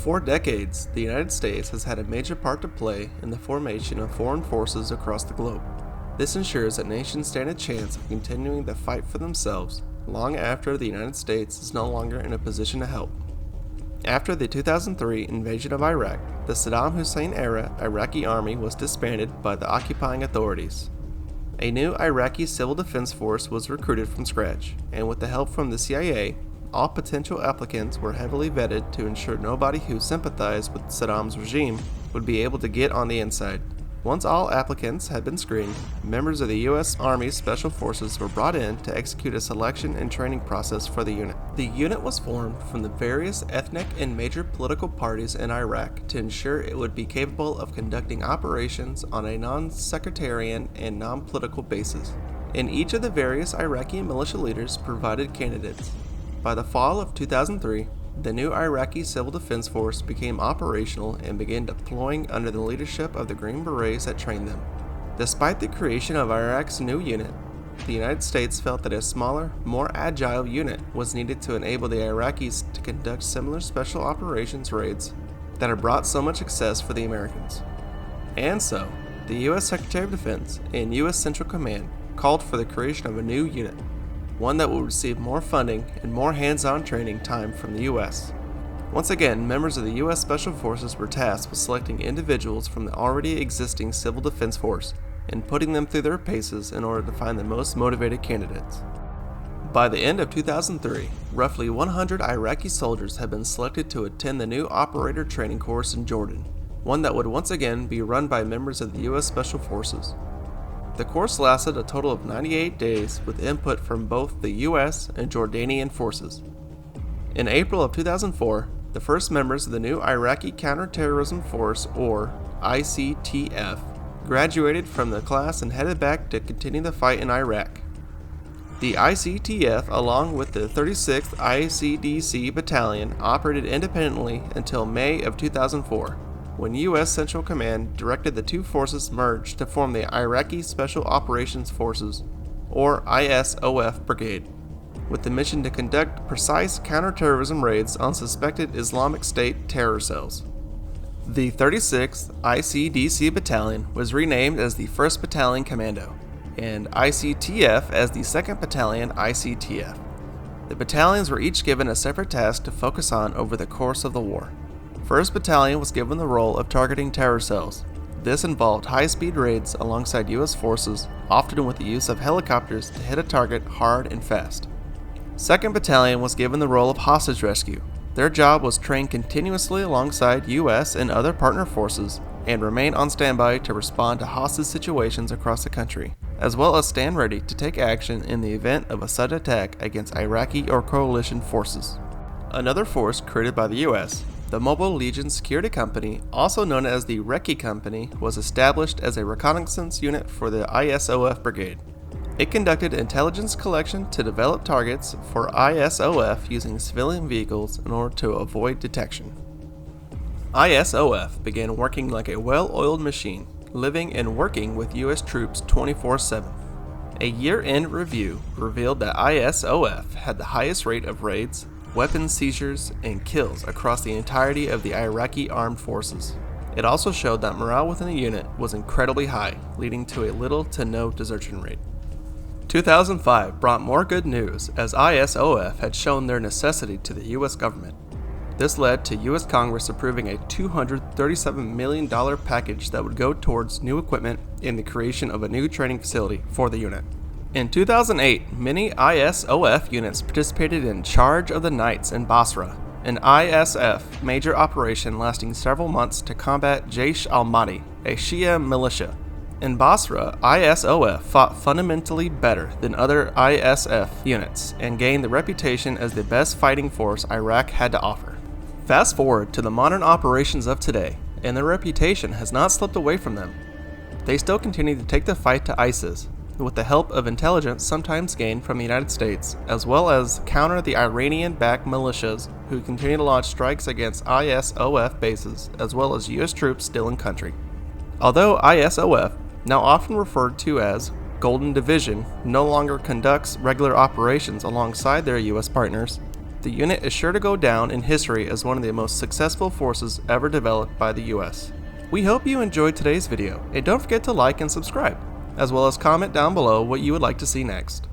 For decades, the United States has had a major part to play in the formation of foreign forces across the globe. This ensures that nations stand a chance of continuing the fight for themselves long after the United States is no longer in a position to help. After the 2003 invasion of Iraq, the Saddam Hussein-era Iraqi army was disbanded by the occupying authorities. A new Iraqi civil defense force was recruited from scratch, and with the help from the CIA, all potential applicants were heavily vetted to ensure nobody who sympathized with Saddam's regime would be able to get on the inside. Once all applicants had been screened, members of the U.S. Army's Special Forces were brought in to execute a selection and training process for the unit. The unit was formed from the various ethnic and major political parties in Iraq to ensure it would be capable of conducting operations on a non-sectarian and non-political basis. And each of the various Iraqi militia leaders provided candidates. By the fall of 2003, the new Iraqi Civil Defense Force became operational and began deploying under the leadership of the Green Berets that trained them. Despite the creation of Iraq's new unit, the United States felt that a smaller, more agile unit was needed to enable the Iraqis to conduct similar special operations raids that had brought so much success for the Americans. And so, the U.S. Secretary of Defense and U.S. Central Command called for the creation of a new unit, one that will receive more funding and more hands-on training time from the U.S. Once again, members of the U.S. Special Forces were tasked with selecting individuals from the already existing Civil Defense Force and putting them through their paces in order to find the most motivated candidates. By the end of 2003, roughly 100 Iraqi soldiers had been selected to attend the new operator training course in Jordan, one that would once again be run by members of the U.S. Special Forces. The course lasted a total of 98 days with input from both the U.S. and Jordanian forces. In April of 2004, the first members of the new Iraqi Counterterrorism Force, or ICTF, graduated from the class and headed back to continue the fight in Iraq. The ICTF, along with the 36th ICDC Battalion, operated independently until May of 2004. When U.S. Central Command directed the two forces merge to form the Iraqi Special Operations Forces, or ISOF Brigade, with the mission to conduct precise counterterrorism raids on suspected Islamic State terror cells. The 36th ICDC Battalion was renamed as the 1st Battalion Commando, and ICTF as the 2nd Battalion ICTF. The battalions were each given a separate task to focus on over the course of the war. 1st Battalion was given the role of targeting terror cells. This involved high-speed raids alongside U.S. forces, often with the use of helicopters to hit a target hard and fast. 2nd Battalion was given the role of hostage rescue. Their job was trained continuously alongside U.S. and other partner forces and remain on standby to respond to hostage situations across the country, as well as stand ready to take action in the event of a sudden attack against Iraqi or coalition forces. Another force created by the U.S., the Mobile Legion Security Company, also known as the Iraqi Company, was established as a reconnaissance unit for the ISOF Brigade. It conducted intelligence collection to develop targets for ISOF using civilian vehicles in order to avoid detection. ISOF began working like a well-oiled machine, living and working with U.S. troops 24/7. A year-end review revealed that ISOF had the highest rate of raids, weapons seizures, and kills across the entirety of the Iraqi armed forces. It also showed that morale within the unit was incredibly high, leading to a little to no desertion rate. 2005 brought more good news as ISOF had shown their necessity to the U.S. government. This led to U.S. Congress approving a $237 million package that would go towards new equipment and the creation of a new training facility for the unit. In 2008, many ISOF units participated in Charge of the Knights in Basra, an ISF major operation lasting several months to combat Jaish al-Mahdi, a Shia militia. In Basra, ISOF fought fundamentally better than other ISF units and gained the reputation as the best fighting force Iraq had to offer. Fast forward to the modern operations of today, and their reputation has not slipped away from them. They still continue to take the fight to ISIS, with the help of intelligence sometimes gained from the United States, as well as counter the Iranian-backed militias who continue to launch strikes against ISOF bases, as well as U.S. troops still in country. Although ISOF, now often referred to as Golden Division, no longer conducts regular operations alongside their U.S. partners, the unit is sure to go down in history as one of the most successful forces ever developed by the US. We hope you enjoyed today's video, and don't forget to like and subscribe, as well as comment down below what you would like to see next.